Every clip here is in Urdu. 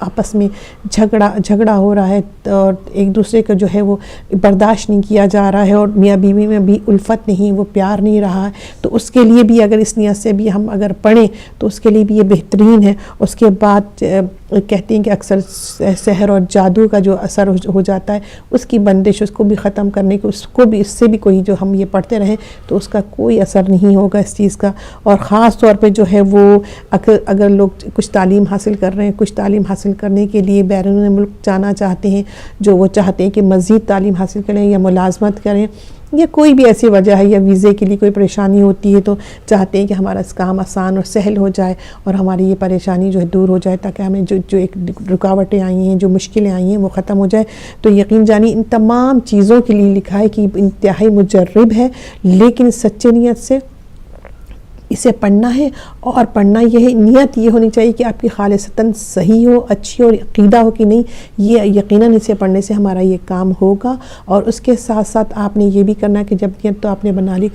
آپس میں جھگڑا ہو رہا ہے اور ایک دوسرے کا جو ہے وہ برداشت نہیں کیا جا رہا ہے اور میاں بیوی میں بھی الفت نہیں، وہ پیار نہیں رہا ہے، تو اس کے لیے بھی اگر اس نیت سے بھی ہم اگر پڑھیں تو اس کے لیے بھی یہ بہترین ہے۔ اس کے بعد کہتے ہیں کہ اکثر سحر اور جادو کا جو اثر ہو جاتا ہے، اس کی بندش، اس کو بھی ختم کرنے کی، اس کو بھی اس سے بھی کوئی جو ہم یہ پڑھتے رہیں تو اس کا کوئی اثر نہیں ہوگا اس چیز کا۔ اور خاص طور پہ جو ہے وہ اگر لوگ کچھ تعلیم حاصل کر رہے ہیں، کچھ تعلیم حاصل کرنے کے لیے بیرون ملک جانا چاہتے ہیں، جو وہ چاہتے ہیں کہ مزید تعلیم حاصل کریں یا ملازمت کریں یا کوئی بھی ایسی وجہ ہے یا ویزے کے لیے کوئی پریشانی ہوتی ہے، تو چاہتے ہیں کہ ہمارا اس کام آسان اور سہل ہو جائے اور ہماری یہ پریشانی جو ہے دور ہو جائے، تاکہ ہمیں جو ایک رکاوٹیں آئی ہیں، جو مشکلیں آئی ہیں وہ ختم ہو جائے۔ تو یقین جانی ان تمام چیزوں کے لیے لکھا ہے کہ انتہائی مجرب ہے، لیکن سچے نیت سے اسے پڑھنا ہے۔ اور پڑھنا یہ ہے، نیت یہ ہونی چاہیے کہ آپ کی خالصتاً صحیح ہو، اچھی اور عقیدہ ہو کہ نہیں یہ یقیناً اسے پڑھنے سے ہمارا یہ کام ہوگا۔ اور اس کے ساتھ ساتھ آپ نے یہ بھی کرنا ہے کہ جب نیت تو آپ نے بنا لی،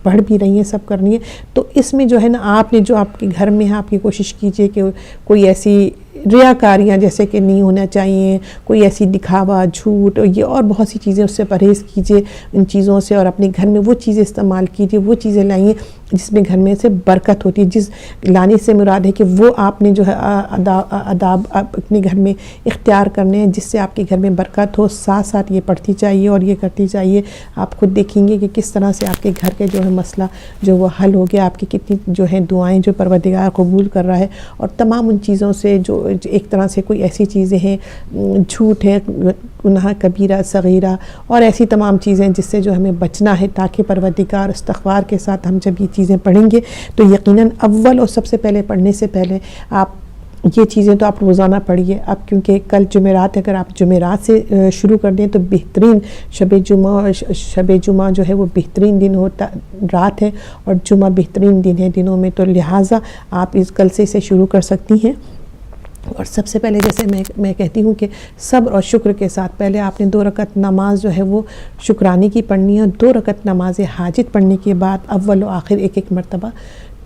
پڑھ بھی رہی ہیں، سب کرنی ہے، تو اس میں جو ہے نا آپ نے جو آپ کے گھر میں ہے، آپ کی کوشش کیجئے کہ کوئی ایسی ریاکاریاں جیسے کہ نہیں ہونا چاہیے، کوئی ایسی دکھاوا، جھوٹ، یہ اور بہت سی چیزیں، اس سے پرہیز کیجئے ان چیزوں سے، اور اپنے گھر میں وہ چیزیں استعمال کیجئے، وہ چیزیں لائیں جس میں گھر میں سے برکت ہوتی ہے۔ جس لانے سے مراد ہے کہ وہ آپ نے جو ہے آداب اپنے گھر میں اختیار کرنے ہیں جس سے آپ کے گھر میں برکت ہو۔ ساتھ ساتھ یہ پڑھتی چاہیے اور یہ کرتی چاہیے۔ آپ خود دیکھیں گے کہ کس طرح سے آپ کے گھر کے جو ہے مسئلہ جو وہ حل ہو گیا، آپ کی کتنی جو ہے دعائیں جو پروردگار قبول کر رہا ہے۔ اور تمام ان چیزوں سے جو ایک طرح سے کوئی ایسی چیزیں ہیں، جھوٹ ہے، گناہ کبیرہ صغیرہ اور ایسی تمام چیزیں جس سے جو ہمیں بچنا ہے، تاکہ پروردگار استغفار کے ساتھ ہم جب یہ چیزیں پڑھیں گے تو یقیناً اول اور سب سے پہلے پڑھنے سے پہلے آپ یہ چیزیں تو آپ روزانہ پڑھیے۔ اب کیونکہ کل جمعرات، اگر آپ جمعرات سے شروع کر دیں تو بہترین شب جمعہ جو ہے وہ بہترین دن ہوتا، رات ہے، اور جمعہ بہترین دن ہے دنوں میں، تو لہٰذا آپ کل سے اسے شروع کر سکتی ہیں۔ اور سب سے پہلے جیسے میں کہتی ہوں کہ صبر اور شکر کے ساتھ پہلے آپ نے 2 رکعت نماز جو ہے وہ شکرانے کی پڑھنی ہے، 2 رکعت نماز حاجت پڑھنے کے بعد اول و آخر ایک مرتبہ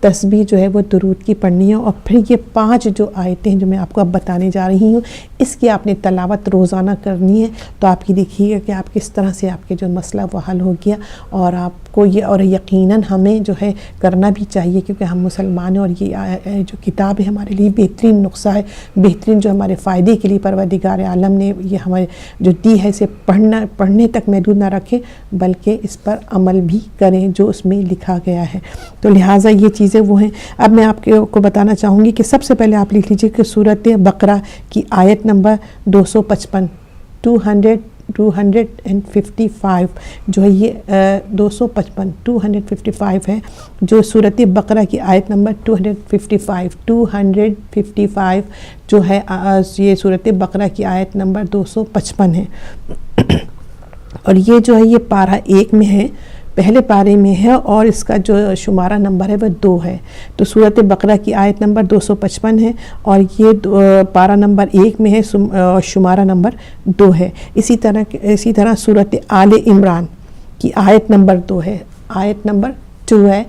تسبیح جو ہے وہ درود کی پڑھنی ہے، اور پھر یہ 5 جو آیتیں جو میں آپ کو اب بتانے جا رہی ہوں اس کی آپ نے تلاوت روزانہ کرنی ہے۔ تو آپ کی دیکھیے گا کہ آپ کس طرح سے آپ کے جو مسئلہ وہ حل ہو گیا، اور آپ کو یہ، اور یقیناً ہمیں جو ہے کرنا بھی چاہیے کیونکہ ہم مسلمان ہیں، اور یہ جو کتاب ہے ہمارے لیے بہترین نسخہ ہے، بہترین جو ہمارے فائدے کے لیے پروردگار عالم نے یہ ہمارے جو دی ہے، اسے پڑھنے تک محدود نہ رکھیں بلکہ اس پر عمل بھی کریں جو اس میں لکھا گیا ہے۔ تو لہٰذا یہ چیزیں وہ ہیں۔ اب میں آپ کو بتانا چاہوں گی کہ سب سے پہلے آپ لکھ لیجیے کہ سورۃ بقرہ کی آیت نمبر 255 255 جو ہے یہ 255 ہے، جو سورۃ بقرہ کی آیت نمبر 255 جو ہے یہ سورۃ بقرہ کی آیت نمبر 255 ہے، اور یہ جو ہے یہ پارہ 1 میں ہے، پہلے پارے میں ہے، اور اس کا جو شمارہ نمبر ہے وہ 2 ہے۔ تو سورۃ بقرہ کی آیت نمبر 255 ہے، اور یہ پارہ نمبر 1 میں ہے، شمارہ نمبر 2 ہے۔ اسی طرح سورۃ آل عمران کی آیت نمبر 2 ہے، آیت نمبر 2 ہے۔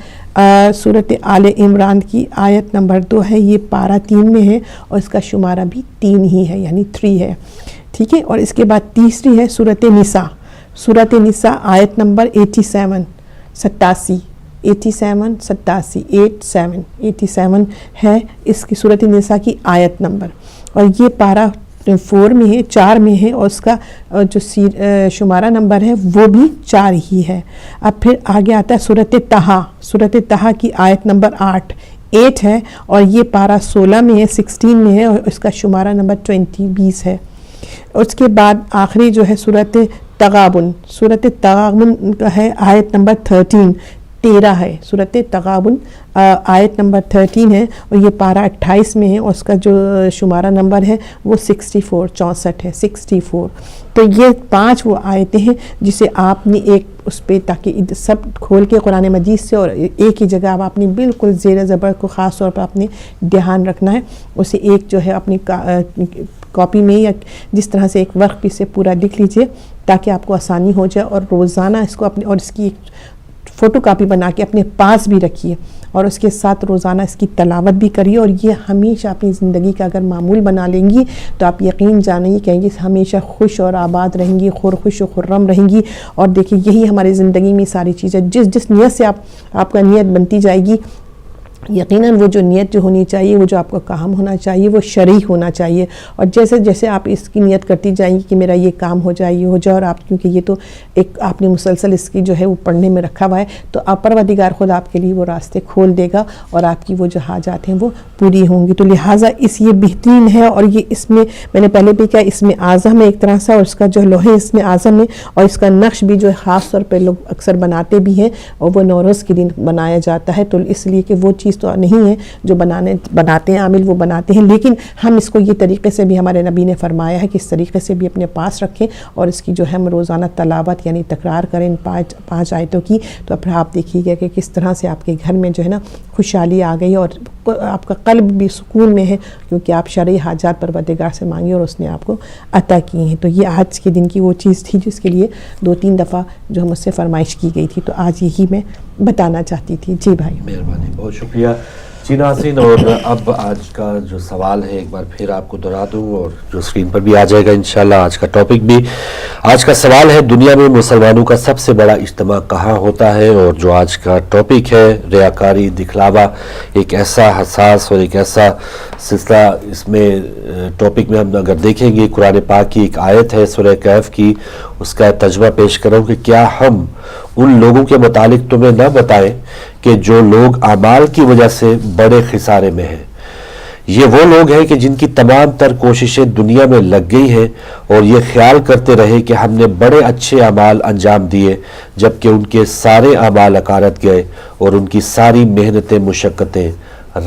سورۃ آل عمران کی آیت نمبر 2 ہے، یہ پارہ 3 میں ہے، اور اس کا شمارہ بھی 3 ہی ہے، یعنی 3 ہے، ٹھیک ہے۔ اور اس کے بعد تیسری ہے سورۃ نساء، سورۃ نساء آیت نمبر 87 ہے اس کی سورۃ نساء کی آیت نمبر، اور یہ پارہ 4 میں ہے، اور اس کا جو شمارہ نمبر ہے وہ بھی 4 ہی ہے۔ اب پھر آگے آتا ہے سورۃ طٰہٰ کی آیت نمبر 8 ہے، اور یہ پارہ 16 میں ہے، 16 میں ہے، اور اس کا شمارہ نمبر 20 ہے۔ اس کے بعد آخری جو ہے سورۃ تغابن کا ہے آیت نمبر 13 ہے، سورۃ تغابن آیت نمبر 13 ہے، اور یہ پارہ 28 میں ہے، اور اس کا جو شمارہ نمبر ہے وہ 64 ہے، 64۔ تو یہ 5 وہ آیتیں ہیں جسے آپ نے ایک اس پہ، تاکہ سب کھول کے قرآن مجید سے، اور ایک ہی جگہ آپ نے بالکل زیر زبر کو خاص طور پر اپنے دھیان رکھنا ہے، اسے ایک جو ہے اپنی کاپی میں یا جس طرح سے ایک ورق پہ سے پورا لکھ لیجئے تاکہ آپ کو آسانی ہو جائے، اور روزانہ اس کو اپنے، اور اس کی ایک فوٹو کاپی بنا کے اپنے پاس بھی رکھیے۔ اور اس کے ساتھ روزانہ اس کی تلاوت بھی کریے، اور یہ ہمیشہ اپنی زندگی کا اگر معمول بنا لیں گی تو آپ یقین جانیں گے کہ ہمیشہ خوش اور آباد رہیں گی، خوش و خرم رہیں گی. اور دیکھیں یہی ہماری زندگی میں ساری چیزیں جس نیت سے آپ کا نیت بنتی جائے گی، یقیناً وہ جو نیت جو ہونی چاہیے، وہ جو آپ کا کام ہونا چاہیے وہ شرعی ہونا چاہیے. اور جیسے جیسے آپ اس کی نیت کرتی جائیں گی کہ میرا یہ کام ہو جائے، یہ ہو جائے، اور آپ کیونکہ یہ تو ایک آپ نے مسلسل اس کی جو ہے وہ پڑھنے میں رکھا ہوا ہے، تو آپ پروردگار خود آپ کے لیے وہ راستے کھول دے گا اور آپ کی وہ جو حاجات ہیں وہ پوری ہوں گی. تو لہٰذا یہ بہترین ہے، اور یہ اس میں نے پہلے بھی کہا، اس میں اعظم ہے ایک طرح سے، اور اس کا جو لوح اس میں اعظم ہے، اور اس کا نقش بھی جو ہے خاص طور پہ لوگ اکثر بناتے بھی ہیں، اور وہ نوروز کے دن بنایا جاتا ہے. تو اس لیے کہ وہ چیز تو نہیں ہے جو بناتے ہیں عامل، وہ بناتے ہیں، لیکن ہم اس کو یہ طریقے سے بھی ہمارے نبی نے فرمایا ہے کہ اس طریقے سے بھی اپنے پاس رکھیں، اور اس کی جو ہے ہم روزانہ تلاوت یعنی تکرار کریں 5 آیتوں کی. تو پھر آپ دیکھیے گا کہ کس طرح سے آپ کے گھر میں جو ہے نا خوشحالی آ گئی، اور آپ کا قلب بھی سکون میں ہے، کیونکہ آپ شرعی حاجات پروردگار سے مانگی اور اس نے آپ کو عطا کی ہیں. تو یہ آج کے دن کی وہ چیز تھی جس کے لیے 2-3 دفعہ جو مجھ سے فرمائش کی گئی تھی، تو آج یہی میں بتانا چاہتی تھی. جی بھائی، مہربانی، بہت شکریہ. جی ناظرین، اور اب آج کا جو سوال ہے ایک بار پھر آپ کو دہرا دوں، اور جو اسکرین پر بھی آ جائے گا انشاءاللہ آج کا ٹاپک بھی. آج کا سوال ہے، دنیا میں مسلمانوں کا سب سے بڑا اجتماع کہاں ہوتا ہے؟ اور جو آج کا ٹاپک ہے ریاکاری، دکھلاوا، ایک ایسا حساس اور ایک ایسا سلسلہ. اس میں ٹاپک میں ہم اگر دیکھیں گے قرآن پاک کی ایک آیت ہے سورہ کہف کی، اس کا ترجمہ پیش کروں کہ کیا ہم ان لوگوں کے متعلق تمہیں نہ بتائیں کہ جو لوگ اعمال کی وجہ سے بڑے خسارے میں ہیں. یہ وہ لوگ ہیں کہ جن کی تمام تر کوششیں دنیا میں لگ گئی ہیں اور یہ خیال کرتے رہے کہ ہم نے بڑے اچھے اعمال انجام دیے، جبکہ ان کے سارے اعمال اکارت گئے اور ان کی ساری محنتیں مشقتیں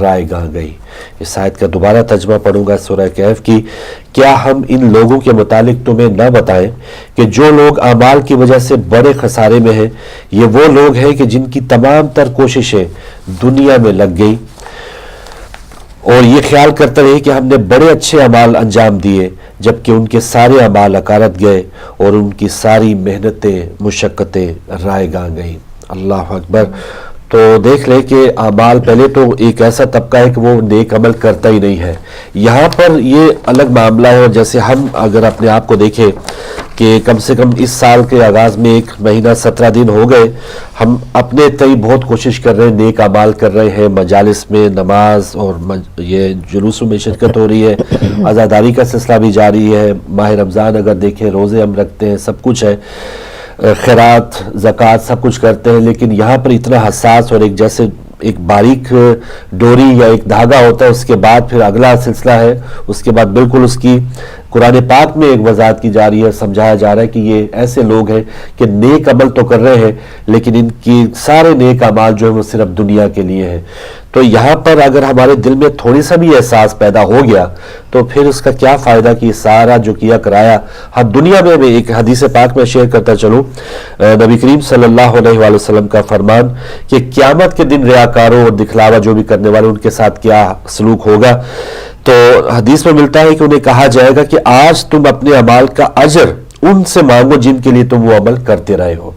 رائے گاہ گئی. اس آیت کا دوبارہ ترجمہ پڑھوں گا سورہ کہف کی. کیا ہم ان لوگوں کے متعلق تمہیں نہ بتائیں کہ جو لوگ اعمال کی وجہ سے بڑے خسارے میں ہیں، یہ وہ لوگ ہیں کہ جن کی تمام تر کوششیں دنیا میں لگ گئی اور یہ خیال کرتے رہے کہ ہم نے بڑے اچھے اعمال انجام دیے، جبکہ ان کے سارے اعمال اکارت گئے اور ان کی ساری محنتیں مشقتیں رائے گاہ گئیں. اللہ اکبر. تو دیکھ لیں کہ اعمال، پہلے تو ایک ایسا طبقہ ہے کہ وہ نیک عمل کرتا ہی نہیں ہے. یہاں پر یہ الگ معاملہ ہے. اور جیسے ہم اگر اپنے آپ کو دیکھیں کہ کم سے کم اس سال کے آغاز میں 1 مہینہ 17 دن ہو گئے، ہم اپنے تئیں بہت کوشش کر رہے ہیں، نیک اعمال کر رہے ہیں، مجالس میں نماز اور یہ جلوسوں میں شرکت ہو رہی ہے، عزاداری کا سلسلہ بھی جاری ہے، ماہ رمضان اگر دیکھیں روزے ہم رکھتے ہیں، سب کچھ ہے، خیرات، زکوٰۃ سب کچھ کرتے ہیں. لیکن یہاں پر اتنا حساس اور ایک جیسے ایک باریک ڈوری یا ایک دھاگا ہوتا ہے، اس کے بعد پھر اگلا سلسلہ ہے، اس کے بعد بالکل اس کی قرآن پاک میں ایک وضاحت کی جا رہی ہے، سمجھایا جا رہا ہے کہ یہ ایسے لوگ ہیں کہ نیک عمل تو کر رہے ہیں لیکن ان کی سارے نیک اعمال جو ہیں وہ صرف دنیا کے لیے ہیں. تو یہاں پر اگر ہمارے دل میں تھوڑی سا بھی احساس پیدا ہو گیا تو پھر اس کا کیا فائدہ کہ سارا جو کیا کرایا. ہاں، دنیا میں ایک حدیث پاک میں شیئر کرتا چلوں، نبی کریم صلی اللہ علیہ وآلہ وسلم کا فرمان کہ قیامت کے دن ریاکاروں اور دکھلاوا جو بھی کرنے والے ان کے ساتھ کیا سلوک ہوگا. تو حدیث میں ملتا ہے کہ انہیں کہا جائے گا کہ آج تم اپنے اعمال کا اجر ان سے مانگو جن کے لیے تم وہ عمل کرتے رہے ہو.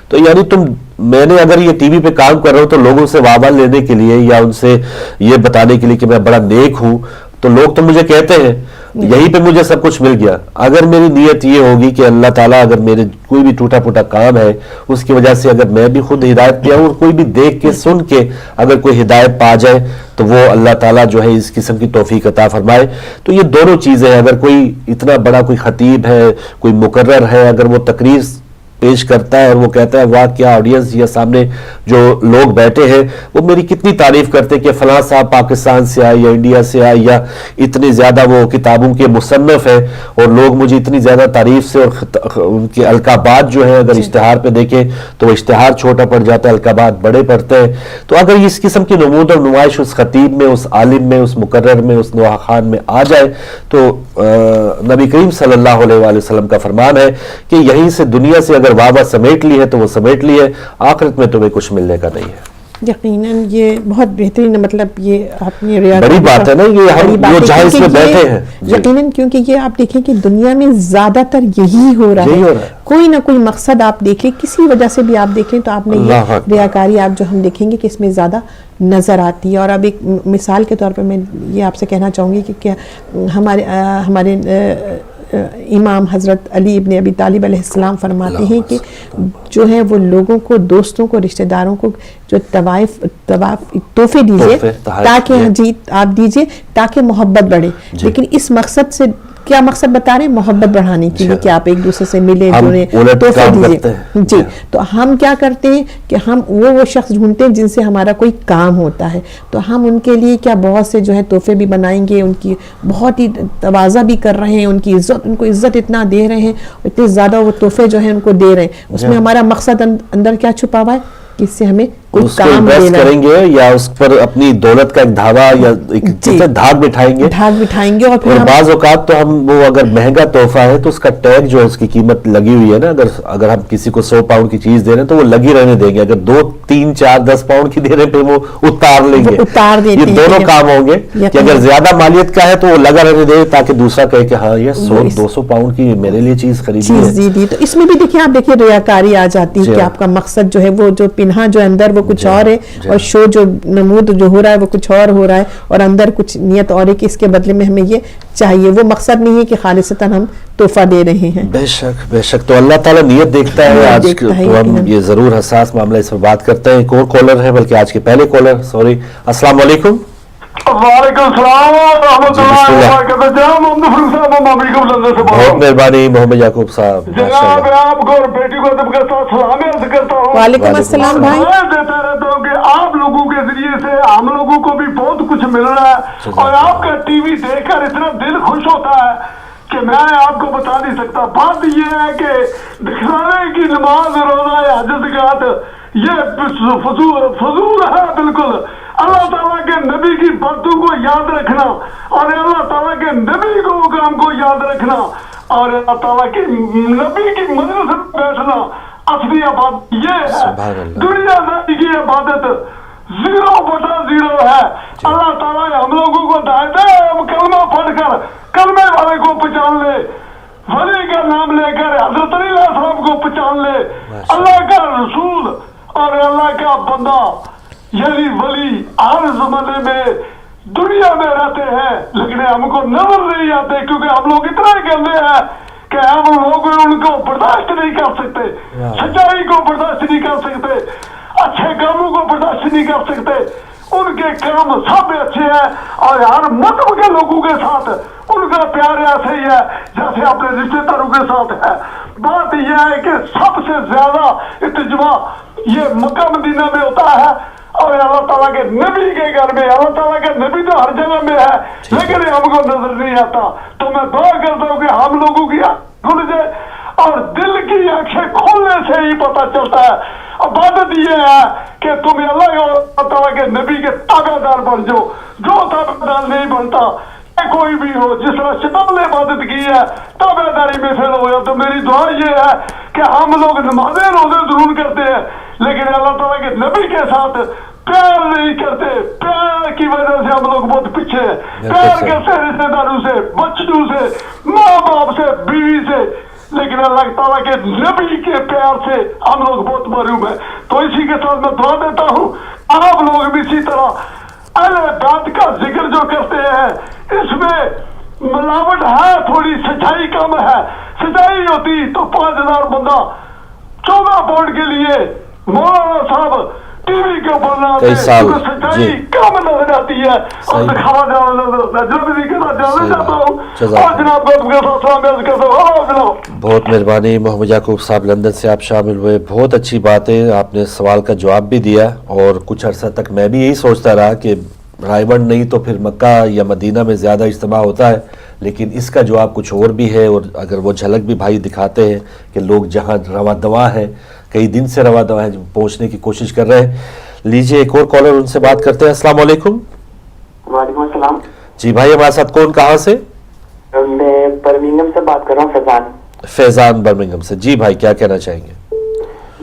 تو یعنی میں نے اگر یہ ٹی وی پہ کام کر رہا ہوں تو لوگوں سے واہ لینے کے لیے یا ان سے یہ بتانے کے لیے کہ میں بڑا نیک ہوں، تو لوگ تو مجھے کہتے ہیں یہیں پہ مجھے سب کچھ مل گیا. اگر میری نیت یہ ہوگی کہ اللہ تعالیٰ اگر میرے کوئی بھی ٹوٹا پھوٹا کام ہے اس کی وجہ سے اگر میں بھی خود ہدایت پہ آؤں اور کوئی بھی دیکھ کے سن کے اگر کوئی ہدایت پا جائے تو وہ اللہ تعالیٰ جو ہے اس قسم کی توفیق عطا فرمائے. تو یہ دونوں چیزیں ہیں. اگر کوئی اتنا بڑا کوئی خطیب ہے، کوئی مقرر ہے، اگر وہ تقریر پیش کرتا ہے اور وہ کہتا ہے واہ کیا آڈینس یا سامنے جو لوگ بیٹھے ہیں وہ میری کتنی تعریف کرتے کہ فلاں صاحب پاکستان سے آئے یا انڈیا سے آئے یا اتنی زیادہ وہ کتابوں کے مصنف ہیں اور لوگ مجھے اتنی زیادہ تعریف سے، اور ان کے القابات جو ہیں اگر اشتہار پہ دیکھیں تو وہ اشتہار چھوٹا پڑ جاتا ہے، القابات بڑے پڑتے ہیں. تو اگر اس قسم کی نمود اور نمائش اس خطیب میں، اس عالم میں، اس مقرر میں، اس نوحہ خان میں آ جائے تو نبی کریم صلی اللہ علیہ وآلہ وسلم کا فرمان ہے کہ یہیں سے دنیا سے اگر واہ سمیٹ لی ہے تو وہ سمیٹ لی ہے، آخرت میں تمہیں کچھ ملنے کا نہیں ہے. یقیناً یہ بہت بہترین مطلب یہ آپ نے بڑی بات ہے نا یہ ہم جو جہاں اس میں بیٹھے ہیں یقیناً، کیونکہ یہ آپ دیکھیں کہ دنیا میں زیادہ تر یہی ہو رہا ہے، کوئی نہ کوئی مقصد آپ دیکھیں، کسی وجہ سے بھی آپ دیکھیں تو آپ نے یہ ریاکاری آپ جو ہم دیکھیں گے کہ اس میں زیادہ نظر آتی ہے. اور اب ایک مثال کے طور پر میں یہ آپ سے کہنا چاہوں گی کہ کیا ہمارے امام حضرت علی ابن ابی طالب علیہ السلام فرماتے ہیں کہ جو ہے وہ لوگوں کو، دوستوں کو، رشتہ داروں کو جو تحفے دیجئے تاکہ آپ دیجئے تاکہ محبت بڑھے. لیکن اس مقصد سے کیا مقصد بتا رہے ہیں؟ محبت بڑھانے کے لیے کہ آپ ایک دوسرے سے ملے جڑے، تحفے دیجئے. جی، تو ہم کیا کرتے ہیں کہ ہم وہ شخص ڈھونڈتے ہیں جن سے ہمارا کوئی کام ہوتا ہے، تو ہم ان کے لیے کیا بہت سے جو ہے تحفے بھی بنائیں گے، ان کی بہت ہی تواضع بھی کر رہے ہیں، ان کی عزت، ان کو عزت اتنا دے رہے ہیں، اتنے زیادہ وہ تحفے جو ہیں ان کو دے رہے ہیں. اس میں ہمارا مقصد اندر کیا چھپا ہوا ہے کہ اس سے ہمیں کوئی کام کریں گے یا اس پر اپنی دولت کا ایک دھاوا یا دھاگ بٹھائیں گے. اور بعض اوقات تو ہم وہ اگر مہنگا تحفہ ہے تو اس کا ٹیگ جو اس کی قیمت لگی ہوئی ہے نا، اگر ہم کسی کو 100 پاؤنڈ کی چیز دے رہے ہیں تو وہ لگی رہنے دیں گے. اگر 2 3 4 10 پاؤنڈ کی دے رہے ہیں پھر وہ اتار لیں گے. یہ دونوں کام ہوں گے کہ اگر زیادہ مالیت کا ہے تو وہ لگا رہنے دے تاکہ دوسرا کہے کہ ہاں یہ 100-200 پاؤنڈ کی میرے لیے چیز خریدی ہے. تو اس میں بھی دیکھیں، آپ دیکھیں ریاکاری آ جاتی ہے کہ آپ کا مقصد جو ہے وہ جو پنہا جو اندر وہ کچھ اور ہے، اور شو جو نمود جو ہو رہا ہے وہ کچھ اور ہو رہا ہے، اور اندر کچھ نیت اور ہے کہ اس کے بدلے میں ہمیں یہ چاہیے. وہ مقصد نہیں ہے کہ خالصتاً ہم تحفہ دے رہے ہیں. بے شک تو اللہ تعالیٰ نیت دیکھتا ہے. آج تو ہم یہ ضرور حساس معاملہ اس پر بات کرتے ہیں. ایک اور کالر ہے، بلکہ آج کے پہلے کالر. سوری، السلام علیکم. وعلیکم السلام ورحمۃ اللہ وبرکاتہ. بہت مہربانی محمد یعقوب صاحب. جناب میں آپ کو اور بیٹی کو ادب کے ساتھ سلام عرض کرتا ہوں. وعلیکم السلام بھائی. دیتا رہتا ہوں کہ آپ لوگوں کے ذریعے سے ہم لوگوں کو بھی بہت کچھ مل رہا ہے، اور آپ کا ٹی وی دیکھ کر اتنا دل خوش ہوتا ہے کہ میں آپ کو بتا نہیں سکتا. بات یہ ہے کہ دکھلانے کی نماز، روزہ، حج، زکات یہ فضول ہے بالکل. اللہ تعالیٰ کے نبی کی باتوں کو یاد رکھنا اور اللہ تعالیٰ کے نبی کو کام کو یاد رکھنا اور اللہ تعالیٰ کے نبی کی مجلس میں بیٹھنا اصلی عبادت یہ ہے. دنیا داری کی عبادت 0/0 ہے. اللہ تعالیٰ ہم لوگوں کو ہدایت ہے، ہم کلمہ پڑھ کر کلمے والے کو پہچان لے، ولی کا نام لے کر حضرت علی علیہ السلام کو پہچان لے، اللہ کا رسول اور اللہ کا بندہ یعنی ولی ہر زمانے میں دنیا میں رہتے ہیں، لیکن ہم کو نظر نہیں آتے کیونکہ ہم لوگ اتنا ہی گندے ہیں کہ ہم لوگ ان کو برداشت نہیں کر سکتے، سچائی کو برداشت نہیں کر سکتے، اچھے کاموں کو برداشت نہیں کر سکتے. ان کے کام سب اچھے ہیں اور ہر مذہب کے لوگوں کے ساتھ ان کا پیار ایسے ہی ہے جیسے اپنے رشتے داروں کے ساتھ ہے. بات یہ ہے کہ سب سے زیادہ اتجماع یہ مکہ مدینہ میں ہوتا ہے اور اللہ تعالیٰ کے نبی کے گھر میں. اللہ تعالیٰ کا نبی تو ہر جگہ میں ہے لیکن ہم کو نظر نہیں آتا. تو میں دعا کرتا ہوں کہ ہم لوگوں کی کھل جائے اور دل کی آنکھیں کھولنے سے ہی پتہ چلتا ہے. عبادت یہ ہے کہ تم اللہ تعالیٰ کے نبی کے تابع دار بن جاؤ. جو تابع دار نہیں بنتا کوئی بھی ہو، جس طرح شیطان نے عبادت کی ہے تابع داری میں فیل ہو گیا. تو میری دعا یہ ہے کہ ہم لوگ نمازیں روزے ضرور کرتے ہیں لیکن اللہ تعالیٰ کے نبی کے ساتھ پیار نہیں کرتے. پیار کی وجہ سے ہم لوگ بہت پیچھے ہیں. پیار کرتے ہیں رشتے داروں سے، بچوں سے، ماں باپ سے، بیوی سے، لیکن اللہ تعالیٰ کے نبی کے پیار سے ہم لوگ بہت محروم ہیں. تو اسی کے ساتھ میں دعا دیتا ہوں آپ لوگ بھی اسی طرح اہل بیت کا ذکر جو کرتے ہیں اس میں ملاوٹ ہے، تھوڑی سچائی کم ہے. سچائی ہوتی تو 5000 بندہ 14 پاؤنڈ کے لیے مولانا صاحب ٹی وی کے اوپر نہ آتے. سچائی کم نظر آتی ہے اور دکھاوا جانا نظر آتا ہے. جلدی کے ساتھ جانا چاہتا ہوں اور جناب کو کے ساتھ سلام عرض کرتا ہوں. جناب بہت مہربانی محمد یعقوب صاحب لندن سے آپ شامل ہوئے. بہت اچھی بات ہے، آپ نے سوال کا جواب بھی دیا اور کچھ عرصہ تک میں بھی یہی سوچتا رہا کہ رائیونڈ نہیں تو پھر مکہ یا مدینہ میں زیادہ اجتماع ہوتا ہے، لیکن اس کا جواب کچھ اور بھی ہے. اور اگر وہ جھلک بھی بھائی دکھاتے ہیں کہ لوگ جہاں رواں دواں ہیں، کئی دن سے رواں دواں ہیں، پہنچنے کی کوشش کر رہے ہیں. لیجئے ایک اور کالر، ان سے بات کرتے ہیں. السلام علیکم. وعلیکم السلام. جی بھائی، ہمارے ساتھ کون، کہاں سے؟ میں برمنگھم سے بات کر رہا ہوں. فیضان برمنگھم سے. جی بھائی، کیا کہنا چاہیں گے؟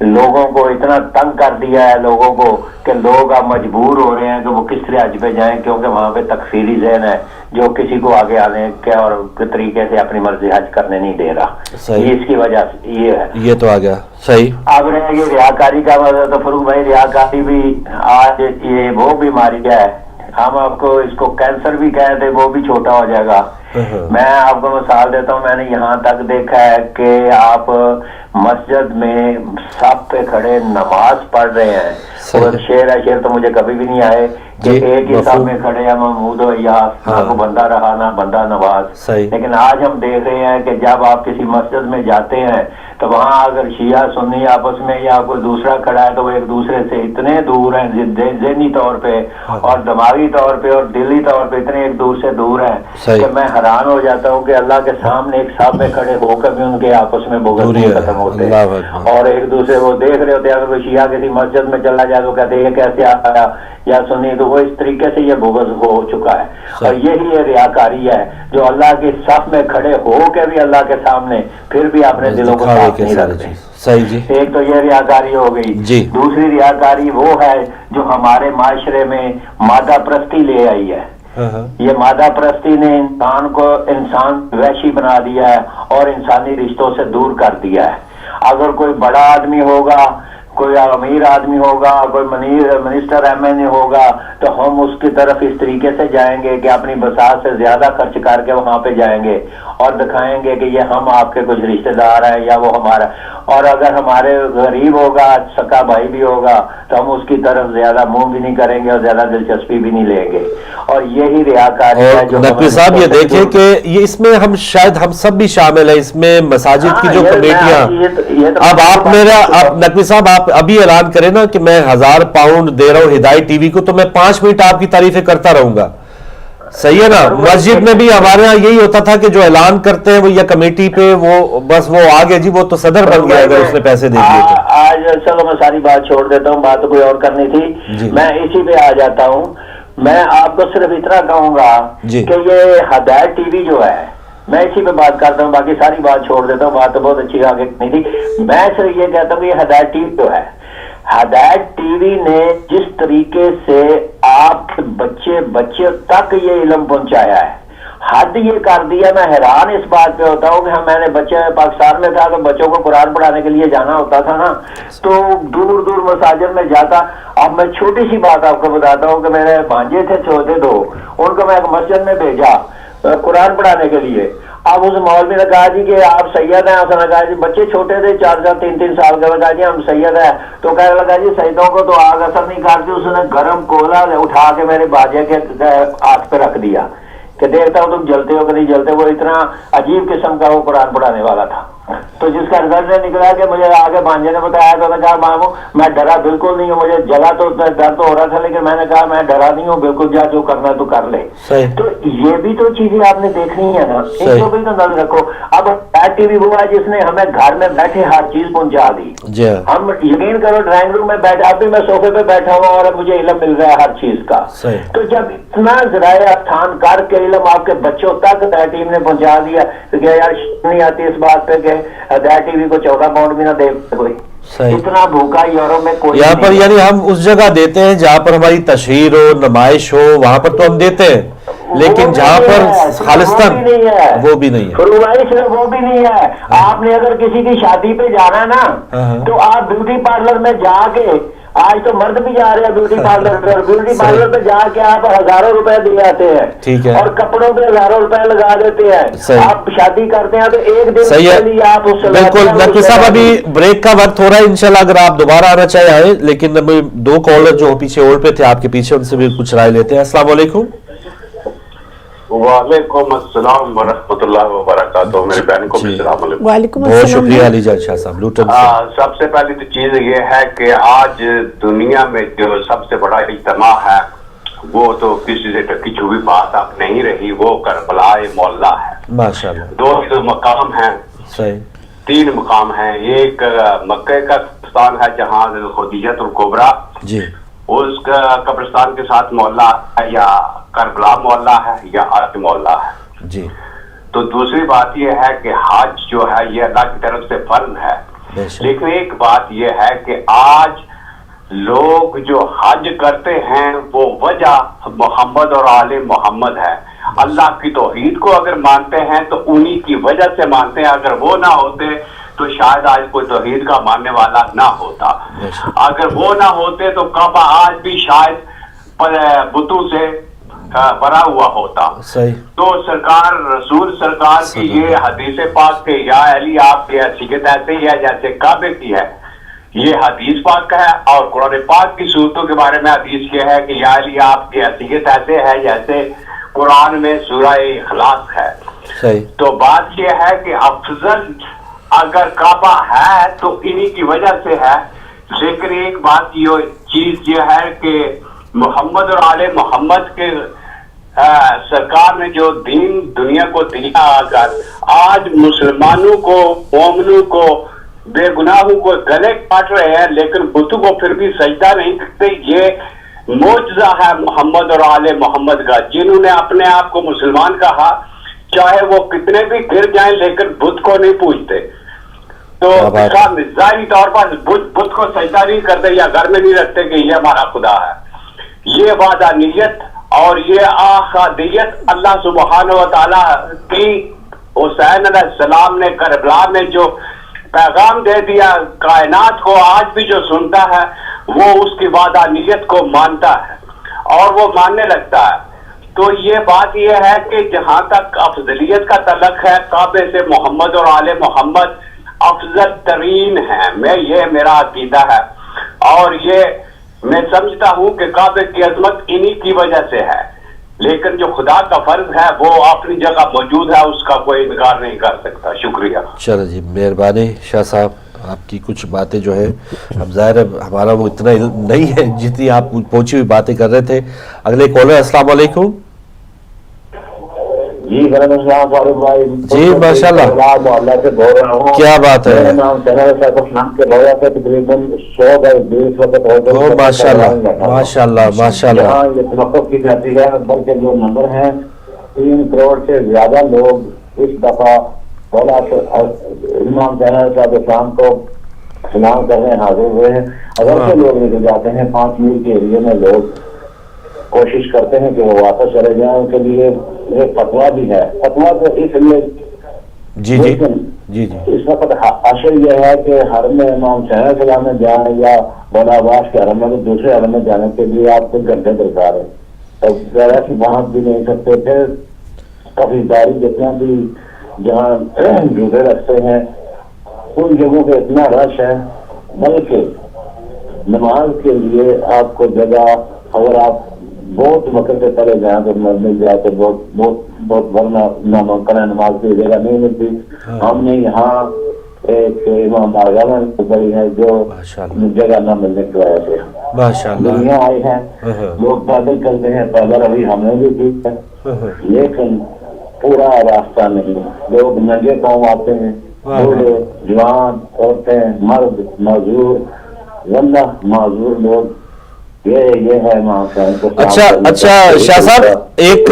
لوگوں کو اتنا تنگ کر دیا ہے لوگوں کو کہ لوگ اب مجبور ہو رہے ہیں کہ وہ کس طرح حج پہ جائیں، کیونکہ وہاں پہ تکفیری ذہن ہے جو کسی کو آگے آنے کے اور طریقے سے اپنی مرضی حج کرنے نہیں دے رہا. یہ اس کی وجہ سے یہ ہے. یہ تو آ گیا صحیح. اب رہ گئی ریاکاری کا مطلب، تو فروغ بھائی ریاکاری بھی آج یہ وہ بیماری ہے، ہم آپ کو اس کو کینسر بھی کہتے ہیں، وہ بھی چھوٹا ہو جائے گا. میں آپ کو مثال دیتا ہوں، میں نے یہاں تک دیکھا ہے کہ آپ مسجد میں صف پہ کھڑے نماز پڑھ رہے ہیں، اور شعر ہے، شعر تو مجھے کبھی بھی نہیں آئے کہ ایک ہی صف میں کھڑے ہیں محمود و ایاس، نہ کو بندہ رہا نہ بندہ نواز. لیکن آج ہم دیکھ رہے ہیں کہ جب آپ کسی مسجد میں جاتے ہیں تو وہاں اگر شیعہ سنی آپس میں یا کوئی دوسرا کھڑا ہے تو وہ ایک دوسرے سے اتنے دور ہیں ذہنی طور پہ اور دماغی طور پہ اور دلی طور پہ اتنے ایک دوسرے سے دور ہیں کہ میں حیران ہو جاتا ہوں کہ اللہ کے سامنے ایک صاحب میں کھڑے ہو کر بھی ان کے آپس میں بغض نہیں ختم ہوتے اور ایک دوسرے کو دیکھ رہے ہوتے ہیں. اگر وہ شیعہ کسی مسجد میں چلا جائے تو کہتے ہیں یہ کیسے آیا یا سنی، تو وہ اس طریقے سے یہ بغض ہو چکا ہے. اور یہی یہ ریاکاری ہے جو اللہ کے صف میں کھڑے ہو کے بھی اللہ کے سامنے پھر بھی اپنے دلوں کو صاف نہیں رکھتے. ایک تو یہ ریاکاری ہو گئی. دوسری ریاکاری وہ ہے جو ہمارے معاشرے میں مادہ پرستی لے آئی ہے. یہ مادہ پرستی نے انسان وحشی بنا دیا ہے اور انسانی رشتوں سے دور کر دیا ہے. اگر کوئی بڑا آدمی ہوگا، کوئی امیر آدمی ہوگا، کوئی منسٹر ایم این اے ہوگا تو ہم اس کی طرف اس طریقے سے جائیں گے کہ اپنی بساط سے زیادہ خرچ کر کے وہاں پہ جائیں گے اور دکھائیں گے کہ یہ ہم آپ کے کچھ رشتہ دار ہیں یا وہ ہمارا. اور اگر ہمارے غریب ہوگا، سکا بھائی بھی ہوگا تو ہم اس کی طرف زیادہ منہ بھی نہیں کریں گے اور زیادہ دلچسپی بھی نہیں لیں گے. اور یہی ریاکاری ہے جو نقوی صاحب یہ دیکھیں کہ یہ اس میں ہم شاید ہم سب بھی شامل ہیں، اس میں مساجد کی جو کمیٹیاں. اب آپ نقوی صاحب آپ ابھی اعلان کریں نا کہ میں 1000 پاؤنڈ دے رہا ہوں ہدایت ٹی وی کو، تو میں 5 منٹ آپ کی تعریفیں کرتا رہوں گا. صحیح ہے نا؟ مسجد میں بھی ہمارے ہاں یہی ہوتا تھا کہ جو اعلان کرتے ہیں وہ یا کمیٹی پہ وہ بس وہ آگے جی وہ تو صدر بن گیا اگر اس نے پیسے دے دیے تو. آج چلو میں ساری بات چھوڑ دیتا ہوں، بات کوئی اور کرنی تھی، میں اسی پہ آ جاتا ہوں. میں آپ کو صرف اتنا کہوں گا کہ یہ ہدایت ٹی وی جو ہے، میں اسی پہ بات کرتا ہوں، باقی ساری بات چھوڑ دیتا ہوں، بات تو بہت اچھی آگے نہیں تھی. میں صرف یہ کہتا ہوں کہ یہ ہدایت ٹی وی جو ہے، ہدایت ٹی وی نے جس طریقے سے آپ کے بچے تک یہ علم پہنچایا ہے، حد یہ کر دیا. میں حیران اس بات پہ ہوتا ہوں کہ میں نے بچے پاکستان میں تھا تو بچوں کو قرآن پڑھانے کے لیے جانا ہوتا تھا نا، تو دور دور مساجد میں جاتا. اب میں چھوٹی سی بات آپ کو بتاتا ہوں کہ میرے بھانجے تھے چھوٹے 2، ان کو میں ایک مسجد میں بھیجا قرآن پڑھانے کے لیے. اب اس مولوی نے کہا جی کہ آپ سید ہیں. اس نے کہا جی بچے چھوٹے تھے 4 3 سال کے. کہا جی ہم سید ہیں. تو کہنے لگا جی سیدوں کو تو آگ اثر نہیں کرتی. اس نے گرم کولا اٹھا کے میرے باجے کے ہاتھ پہ رکھ دیا کہ دیکھتا ہوں تم جلتے ہو کہ نہیں جلتے. وہ اتنا عجیب قسم کا وہ قرآن پڑھانے والا تھا. تو جس کا رزلٹ نے نکلا کہ مجھے آگے بھانجے نے بتایا تو میں کہا ماموں میں ڈرا بالکل نہیں ہوں، مجھے جلا تو ڈر تو ہو رہا تھا لیکن میں نے کہا میں ڈرا نہیں ہوں، بالکل جا جو کرنا تو کر لے. تو یہ بھی تو چیزیں آپ نے دیکھنی ہے نا، ان کو بھی تو نظر رکھو. اب ٹی وی ہوا جس نے ہمیں گھر میں بیٹھے ہر چیز پہنچا دی. ہم یقین کرو ڈرائنگ روم میں بیٹھے، اب بھی میں صوفے پہ بیٹھا ہوا اور مجھے علم مل رہا ہے ہر چیز کا. تو جب اتنا ذرائع افطان کر کے علم آپ کے بچوں تک ٹیم نے پہنچا دیا تو کیا یار نہیں آتی اس بات پہ کہ ہدایت ٹی وی کو 14 پاؤنڈ بھی نہ دے کوئی. اتنا بھوکا یورپ میں کوئی یہاں پر، یعنی ہم اس جگہ دیتے ہیں جہاں پر ہماری تشہیر ہو، نمائش ہو، وہاں پر تو ہم دیتے ہیں، لیکن جہاں پر خالصتاً وہ بھی نہیں ہے. وہ بھی نہیں ہے. آپ نے اگر کسی کی شادی پہ جانا ہے نا تو آپ بیوٹی پارلر میں جا کے، آج تو مرد بھی جا رہے ہیں بیوٹی پارلر پہ، اور بیوٹی پارلر پہ جا کے آپ 1000 روپے دے آتے ہیں اور کپڑوں پہ 1000 روپے لگا دیتے ہیں. آپ شادی کرتے ہیں تو ایک دن کے لیے آپ اس سے بالکل. نقوی صاحب ابھی بریک کا وقت ہو رہا ہے، انشاءاللہ اگر آپ دوبارہ آنا چاہے آئے، لیکن 2 کالر جو پیچھے ہولڈ پہ تھے آپ کے پیچھے، ان سے بھی کچھ رائے لیتے ہیں. السلام علیکم. وعلیکم السلام ورحمۃ اللہ وبرکاتہ. میرے بہن کو بھی السلام علیکم. وعلیکم بہت السلام. شکریہ علی جان شاہ صاحب لوٹن. سب سے پہلی تو چیز یہ ہے کہ آج دنیا میں جو سب سے بڑا اجتماع ہے وہ تو کسی سے ٹکی چھوی بات اب نہیں رہی، وہ کربلا مولا ہے. ماشاءاللہ 2 مقام ہیں، 3 مقام ہیں. ایک مکہ کا قبرستان ہے جہاں خدیجہ الکبریٰ جی اس کا قبرستان کے ساتھ محلہ ہے، یا کربلا محلہ ہے یا عرب محلہ ہے. جی. تو دوسری بات یہ ہے کہ حج جو ہے یہ اللہ کی طرف سے فرض ہے. لیکن ایک بات یہ ہے کہ آج لوگ جو حج کرتے ہیں وہ وجہ محمد اور آل محمد ہے. اللہ کی توحید کو اگر مانتے ہیں تو انہی کی وجہ سے مانتے ہیں. اگر وہ نہ ہوتے تو شاید آج کوئی توحید کا ماننے والا نہ ہوتا. اگر وہ نہ ہوتے تو کعبہ آج بھی شاید بتوں سے بھرا ہوا ہوتا. تو سرکار رسول سرکار کی یہ حدیث پاک کہ یا علی آپ کی حیثیت ایسے ہی ہے جیسے کعبے کی ہے, یہ حدیث پاک کا ہے. اور قرآن پاک کی صورتوں کے بارے میں حدیث یہ ہے کہ یا علی آپ کی حیثیت ایسے ہے جیسے قرآن میں سورہ اخلاص ہے. تو بات یہ ہے کہ افضل اگر کعبہ ہے تو انہی کی وجہ سے ہے. لیکن ایک بات یہ چیز یہ ہے کہ محمد اور آل محمد کے سرکار نے جو دین دنیا کو دیا, اگر آج مسلمانوں کو, مومنوں کو, بے گناہوں کو گلے کاٹ رہے ہیں لیکن بتوں کو پھر بھی سجدہ نہیں کرتے, یہ معجزہ ہے محمد اور آل محمد کا. جنہوں نے اپنے آپ کو مسلمان کہا, چاہے وہ کتنے بھی گر جائیں لیکن بت کو نہیں پوجتے. تو ظاہری طور پر بت کو سجدہ نہیں کرتے یا گھر میں نہیں رکھتے کہ یہ ہمارا خدا ہے. یہ وحدانیت اور یہ احادیت اللہ سبحانہ و تعالی کی حسین علیہ السلام نے کربلا میں جو پیغام دے دیا کائنات کو, آج بھی جو سنتا ہے وہ اس کی وحدانیت کو مانتا ہے اور وہ ماننے لگتا ہے. تو یہ بات یہ ہے کہ جہاں تک افضلیت کا تعلق ہے, کعبے سے محمد اور آل محمد افضل ترین ہیں. یہ میرا عقیدہ ہے اور یہ میں سمجھتا ہوں کہ کعبے کی عظمت انہی کی وجہ سے ہے. لیکن جو خدا کا فرض ہے وہ اپنی جگہ موجود ہے, اس کا کوئی انکار نہیں کر سکتا. شکریہ. چلو جی, مہربانی شاہ صاحب. آپ کی کچھ باتیں جو ہے, اب ظاہر ہے ہمارا وہ اتنا علم نہیں ہے جتنی آپ پہنچی ہوئی باتیں کر رہے تھے. اگلے کالر, السلام علیکم. جی وعلیکم السلام فاروق بھائی. جی ماشاء اللہ, اللہ سے بول رہا ہوں. کیا بات ہے. میرا نام کے بھیا سے تقریباً 100 وقت ہو گئے. ماشاء اللہ ماشاء اللہ ماشاء اللہ. یہاں یہ توقف کی جاتی ہے, بلکہ جو نمبر ہیں 3 کروڑ سے زیادہ لوگ اس دفعہ امام حسین صاحب شام کو سلام کرنے حاضر ہوئے ہیں. اگر سے لوگ نکل جاتے ہیں 5 میل کے ایریے میں, لوگ کوشش کرتے ہیں کہ وہ واپس چلے جائیں. ان کے لیے ایک فتویٰ بھی ہے. فتویٰ تو اس لیے جی جی جی جی اس وقت حاصل یہ ہے کہ حرم میں امام حسین علیہ السلام میں جائیں یا مولا عباس کے حرم میں دوسرے حرم میں جانے کے لیے آپ کو گھنٹے درکار ہے. اور وہاں بھی نہیں سکتے تھے. کافی داری جتنا بھی جہاں جھوٹے رکھتے ہیں ان جگہوں پہ اتنا رش ہے, بلکہ نماز کے لیے آپ کو جگہ اگر آپ بہت وقت سے پہلے جائیں تو مل جائے تو بہت ورنہ ناممکن ہے, نماز کی جگہ نہیں ملتی. ہم نے یہاں ایک امام بارگاہ میں پڑی ہے جو جگہ نہ ملنے کی وجہ سے دنیا آئی ہے. لوگ پیدل چلتے ہیں, پیدل ابھی ہم نے بھی کی ہے, لیکن پورا راستہ نہیں. لوگ ننگے پاؤں آتے ہیں, بوڑھے جوان عورتیں مرد معذور ورنہ معذور لوگ. یہ ہے. اچھا شاہ صاحب, ایک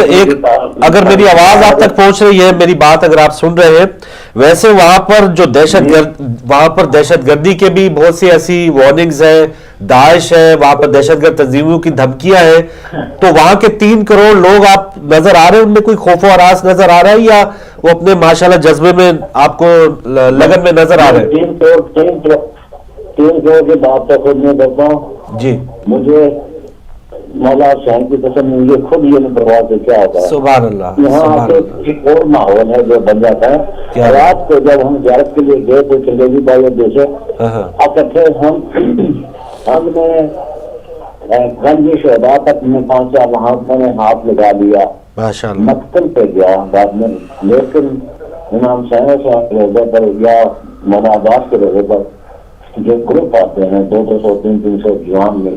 اگر میری آواز آپ تک پہنچ رہی ہے, میری بات اگر آپ سن رہے ہیں, ویسے وہاں پر جو دہشت گردی کے بھی بہت سی ایسی وارننگز ہیں, داعش ہے وہاں پر, دہشت گرد تنظیموں کی دھمکیاں ہیں, تو وہاں کے 3 کروڑ لوگ آپ نظر آ رہے ہیں, ان میں کوئی خوف و ہراس نظر آ رہا ہے یا وہ اپنے ماشاءاللہ جذبے میں آپ کو لگن میں نظر آ رہے ہیں؟ 3 کروڑ کی بات تو خود نہیں کرتا ہوں جی. مجھے مولا حسین کی قسم مجھے خود یہ نہیں پرواہ کہ کیا ہوتا ہے. سبحان اللہ. یہاں ایک اور ماحول ہے جو بن جاتا ہے. رات کو جب ہم زیارت کے لیے گئے تو چلیگی بھائی جیسے اکٹھے ہم نے گنج شہداء تک میں پہنچا, وہاں میں نے ہاتھ لگا لیا, مقتل پہ گیا بعد میں. لیکن امام حسین صاحب کے روزے پر یا مولا عباس کے روزے پر جو گروپ آتے ہیں 200 300 جوان میں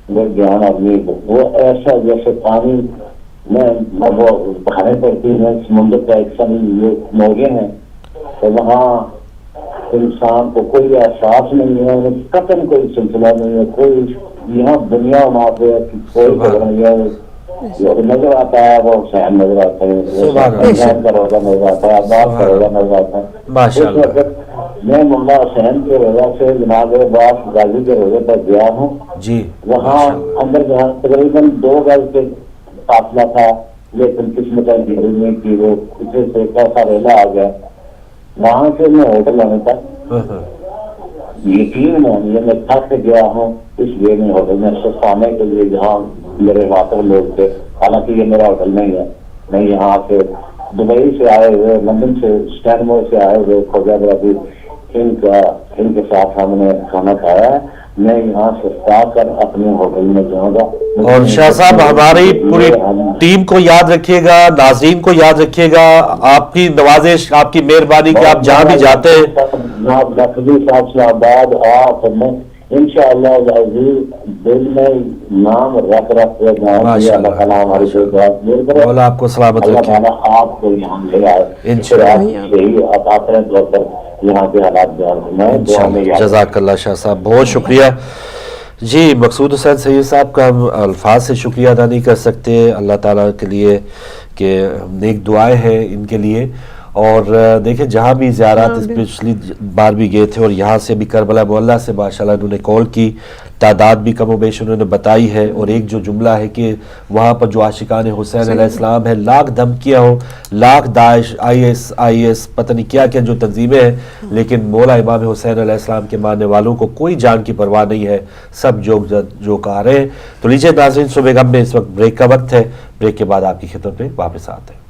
وہ جوان آدمی, وہ ایسا جیسے پانی میں وہ بہانے پڑتی ہیں سمندر کا ایک سنگ یہ موجے ہیں, تو وہاں انسان کو کوئی احساس نہیں ہے, قتل کوئی سلسلہ نہیں ہے, کوئی یہاں دنیا وہاں پہ کوئی نہیں ہے. نظر آتا ہے وہ حسین نظر آتا ہے, حسین کا روزہ نظر آتا ہے, عباس کا روزہ نظر آتا ہے. میں مولا حسین کے روزہ سے جناب عباس غازی کے روزے پر گیا ہوں جی وہاں اندر جہاں تقریباً 2 گز کے فاصلہ تھا لیکن قسمت نہیں کی وہ اسے سے کیسا ریلا آ گیا وہاں سے میں ہوٹل آنے تک یقین مانیے میں تھک کے گیا ہوں اس لیے میں ہوٹل میں سستانے کے لیے جہاں میرے واقع لوگ تھے حالانکہ یہ میرا ہوٹل نہیں ہے میں یہاں سے دبئی سے آئے ہوئے لندن سے اسٹینمور سے آئے ہوئے خواجہ برادری ان کے ساتھ ہم نے کھانا کھایا ہے میں یہاں سے کر اپنے ہوٹل میں جاؤں گا اور شاہ صاحب ہماری پوری ٹیم کو یاد رکھیے گا ناظرین کو یاد رکھیے گا آپ کی نوازش آپ کی مہربانی کہ آپ جہاں بھی جاتے ہیں جناب لکھنؤ صاحب سے آباد آپ میں انشاءاللہ دل میں نام رکھ کے مولا آپ کو سلامت رکھے آپ کو یہاں لے آئے یہی عطا کریں طور پر یہاں کے حالات جان جزاک اللہ شاہ صاحب بہت شکریہ جی مقصود حسین سید صاحب کا ہم الفاظ سے شکریہ ادا نہیں کر سکتے اللہ تعالیٰ کے لیے کہ نیک دعائیں ہیں ان کے لیے اور دیکھیں جہاں بھی زیارات پچھلی بار بھی گئے تھے اور یہاں سے بھی کربلا معلیٰ سے ماشاءاللہ انہوں نے کال کی تعداد بھی کم و بیش انہوں نے بتائی ہے اور ایک جو جملہ ہے کہ وہاں پر جو عاشقان حسین علیہ السلام ہے لاکھ دھمکیاں ہوں لاکھ داعش آئی ایس پتہ نہیں کیا کیا جو تنظیمیں ہیں لیکن مولا امام حسین علیہ السلام کے ماننے والوں کو کوئی جان کی پرواہ نہیں ہے سب جو کہا رہے ہیں تو لیجیے ناظرین صبح غم میں اس وقت بریک کا وقت ہے بریک کے بعد آپ کی خدمت میں واپس آتے ہیں